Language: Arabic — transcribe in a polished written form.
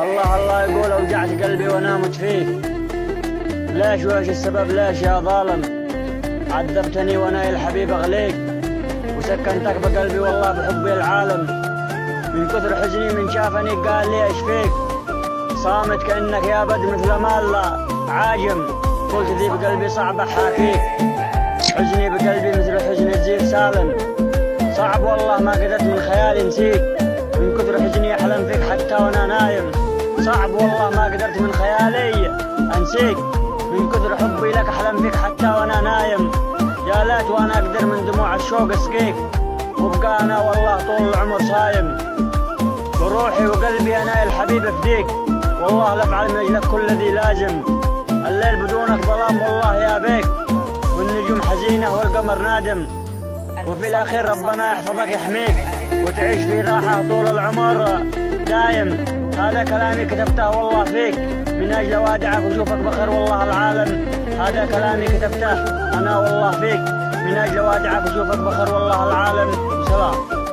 الله الله يقول اوجعت قلبي وانا اموت فيك. ليش وايش السبب ليش يا ظالم؟ عذبتني وانا يا الحبيب اغليك، وسكنتك بقلبي والله بحبي العالم. من كثر حزني من شافني قال لي ايش فيك؟ صامت كانك يا بد مثل ما الله عاجم. قلت ذي بقلبي صعب احاكيك، حزني بقلبي مثل حزن الزير سالم. صعب والله ما قدرت من خيالي نسيك، من كثر حزني احلم فيك حتى وانا نايم. صعب والله ما قدرت من خيالي انسيك، من كثر حبي لك احلم فيك حتى وانا نايم. يا ليت وانا اقدر من دموع الشوق اسقيك، وابقى انا والله طول العمر صايم. بروحي وقلبي انا يا الحبيب افديك، والله لافعل من اجلك كل ذي لازم. الليل بدونك ظلام والله يا بيك، والنجوم حزينه والقمر نادم. وفي الاخير ربنا يحفظك يحميك، وتعيش في راحه طول العمر دايم. هذا كلامي كتبته والله فيك، من اجل اودعك واشوفك بخير والله العالم. هذا كلامي كتبته انا والله فيك، من اجل اودعك واشوفك بخير والله العالم. سلام.